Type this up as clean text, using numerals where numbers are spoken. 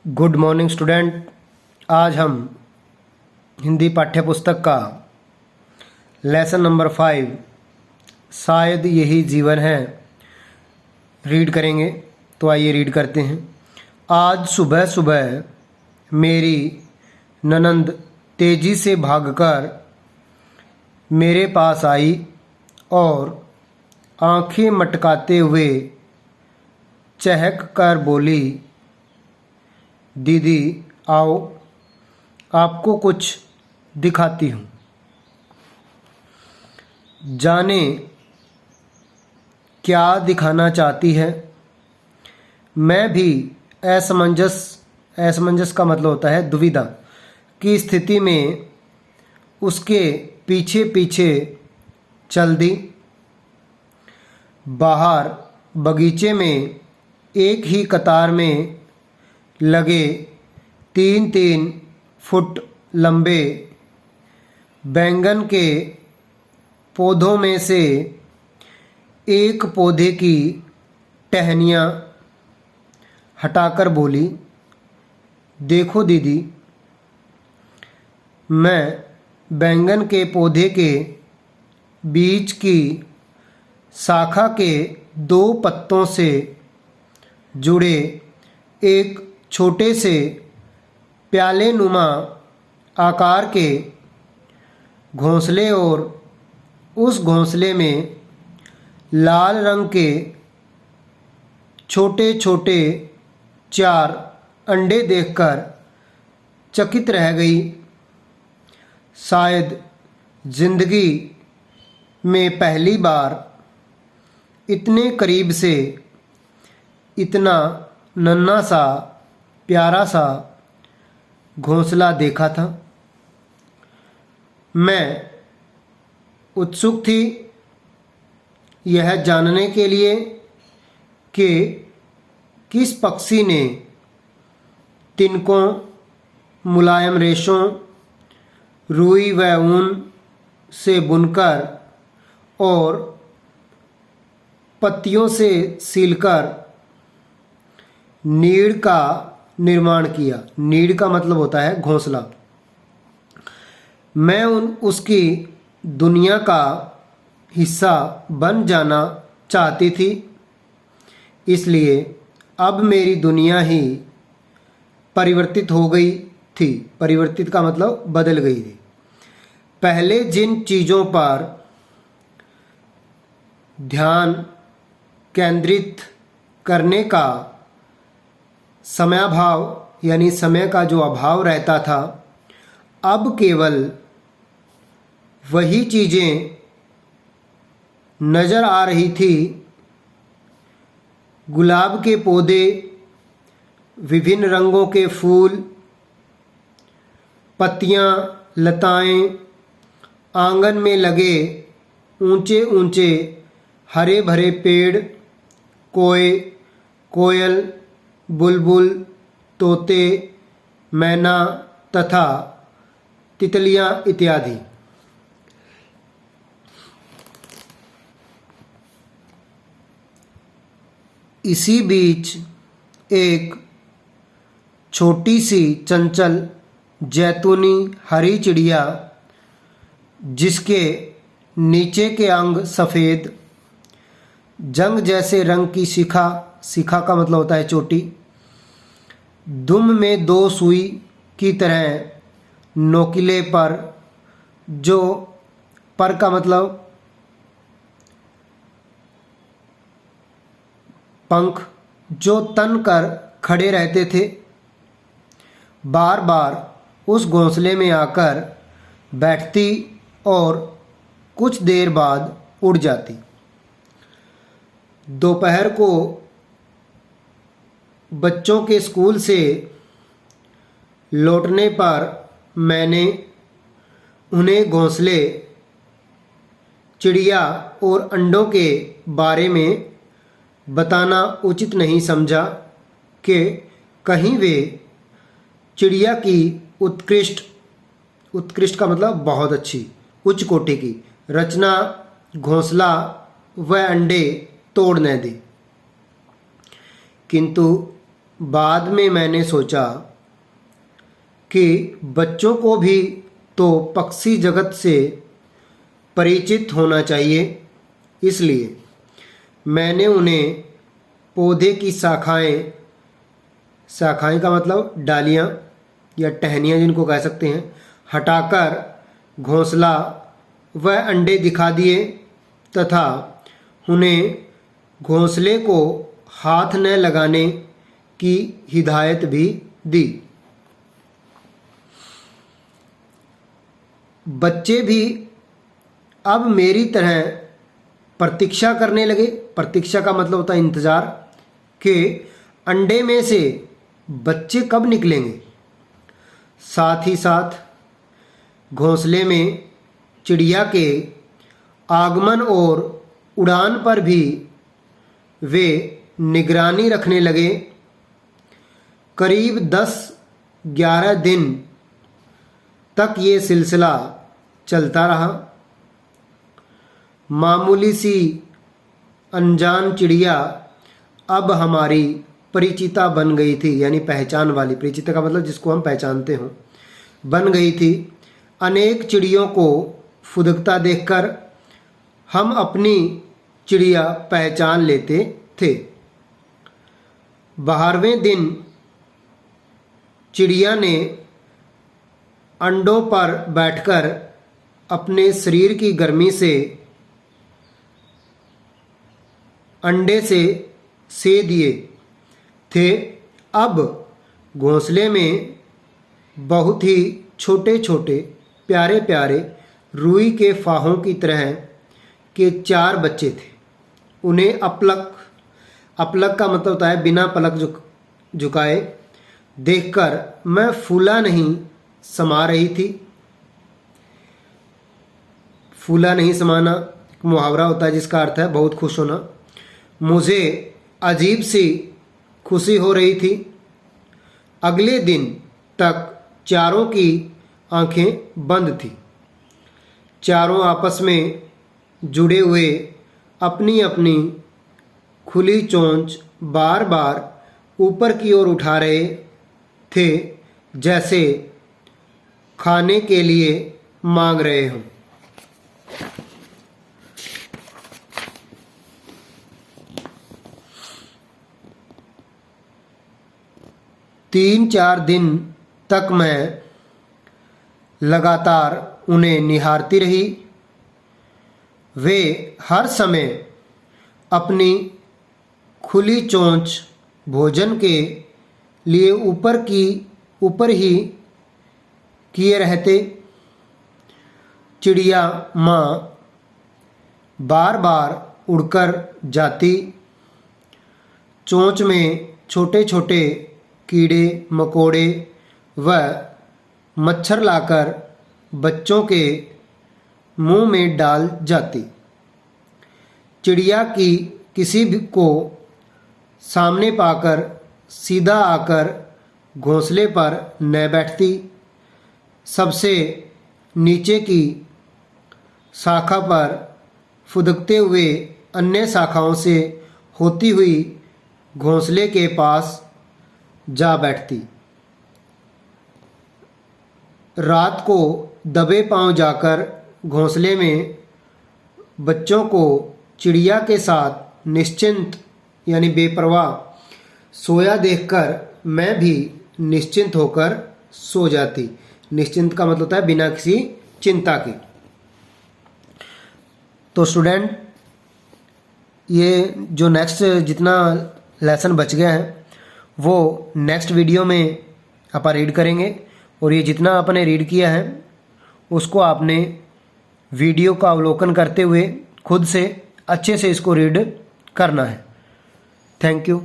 Good morning student. आज हम हिंदी पाठ्य पुस्तक का लेसन नंबर 5 शायद यही जीवन है रीड करेंगे। तो आइए रीड करते हैं। आज सुबह सुबह मेरी ननंद तेजी से भागकर मेरे पास आई और आंखें मटकाते हुए चहक कर बोली, दीदी आओ, आपको कुछ दिखाती हूँ। जाने क्या दिखाना चाहती है। मैं भी असमंजस का मतलब होता है दुविधा की स्थिति में उसके पीछे पीछे चल दी। बाहर बगीचे में एक ही कतार में लगे 3-3 फुट लंबे बैंगन के पौधों में से एक पौधे की टहनियाँ हटाकर बोली, देखो दीदी, मैं बैंगन के पौधे के बीच की शाखा के 2 पत्तों से जुड़े एक छोटे से प्याले नुमा आकार के घोंसले और उस घोंसले में लाल रंग के छोटे छोटे 4 अंडे देखकर चकित रह गई। शायद जिंदगी में पहली बार इतने करीब से इतना नन्हा सा प्यारा सा घोंसला देखा था। मैं उत्सुक थी यह जानने के लिए कि किस पक्षी ने तिनकों, मुलायम रेशों, रुई व ऊन से बुनकर और पत्तियों से सीलकर नीड़ का निर्माण किया। नीड़ का मतलब होता है घोंसला। मैं उसकी दुनिया का हिस्सा बन जाना चाहती थी, इसलिए अब मेरी दुनिया ही परिवर्तित हो गई थी। परिवर्तित का मतलब बदल गई थी। पहले जिन चीज़ों पर ध्यान केंद्रित करने का समयाभाव यानी समय का जो अभाव रहता था, अब केवल वही चीज़ें नज़र आ रही थी। गुलाब के पौधे, विभिन्न रंगों के फूल, पत्तियां, लताएं, आंगन में लगे ऊंचे ऊंचे हरे भरे पेड़, कोयल, बुलबुल, तोते, मैना तथा तितलियां इत्यादि। इसी बीच एक छोटी सी चंचल जैतूनी हरी चिड़िया, जिसके नीचे के अंग सफ़ेद जंग जैसे रंग की शिखा का मतलब होता है चोटी, दुम में 2 सुई की तरह नोकीले पर, जो पर का मतलब पंख, जो तन कर खड़े रहते थे, बार बार उस घोंसले में आकर बैठती और कुछ देर बाद उड़ जाती। दोपहर को बच्चों के स्कूल से लौटने पर मैंने उन्हें घोंसले, चिड़िया और अंडों के बारे में बताना उचित नहीं समझा कि कहीं वे चिड़िया की उत्कृष्ट का मतलब बहुत अच्छी, उच्च कोटि की रचना, घोंसला व अंडे तोड़ न दे। किंतु बाद में मैंने सोचा कि बच्चों को भी तो पक्षी जगत से परिचित होना चाहिए, इसलिए मैंने उन्हें पौधे की शाखाएं का मतलब डालियां या टहनियां जिनको कह सकते हैं, हटाकर घोंसला व अंडे दिखा दिए तथा उन्हें घोंसले को हाथ न लगाने की हिदायत भी दी। बच्चे भी अब मेरी तरह प्रतीक्षा करने लगे। प्रतीक्षा का मतलब होता है इंतजार, कि अंडे में से बच्चे कब निकलेंगे। साथ ही साथ घोंसले में चिड़िया के आगमन और उड़ान पर भी वे निगरानी रखने लगे। करीब 10-11 दिन तक ये सिलसिला चलता रहा। मामूली सी अनजान चिड़िया अब हमारी परिचिता बन गई थी, यानी पहचान वाली। परिचिता का मतलब जिसको हम पहचानते हों, बन गई थी। अनेक चिड़ियों को फुदकता देखकर हम अपनी चिड़िया पहचान लेते थे। 12वें दिन चिड़िया ने अंडों पर बैठकर अपने शरीर की गर्मी से अंडे से सेक दिए थे। अब घोंसले में बहुत ही छोटे छोटे प्यारे प्यारे रुई के फाहों की तरह के 4 बच्चे थे। उन्हें अपलक का मतलब होता है बिना पलक झुकाए देखकर मैं फूला नहीं समा रही थी। फूला नहीं समाना एक मुहावरा होता है जिसका अर्थ है बहुत खुश होना। मुझे अजीब सी खुशी हो रही थी। अगले दिन तक चारों की आंखें बंद थी। चारों आपस में जुड़े हुए अपनी अपनी खुली चोंच बार बार ऊपर की ओर उठा रहे थे, जैसे खाने के लिए मांग रहे हों। तीन 4 दिन तक मैं लगातार उन्हें निहारती रही। वे हर समय अपनी खुली चोंच भोजन के लिए ऊपर ही किए रहते। चिड़िया माँ बार बार उड़कर जाती। चोंच में छोटे छोटे कीड़े मकोड़े व मच्छर लाकर बच्चों के मुंह में डाल जाती। चिड़िया की किसी भी को सामने पाकर सीधा आकर घोंसले पर न बैठती। सबसे नीचे की शाखा पर फुदकते हुए अन्य शाखाओं से होती हुई घोंसले के पास जा बैठती। रात को दबे पांव जाकर घोंसले में बच्चों को चिड़िया के साथ निश्चिंत यानी बेपरवाह सोया देखकर मैं भी निश्चिंत होकर सो जाती। निश्चिंत का मतलब होता है बिना किसी चिंता के। तो स्टूडेंट, ये जो नेक्स्ट जितना लेसन बच गया है वो नेक्स्ट वीडियो में अपन रीड करेंगे, और ये जितना आपने रीड किया है उसको आपने वीडियो का अवलोकन करते हुए खुद से अच्छे से इसको रीड करना है। Thank you.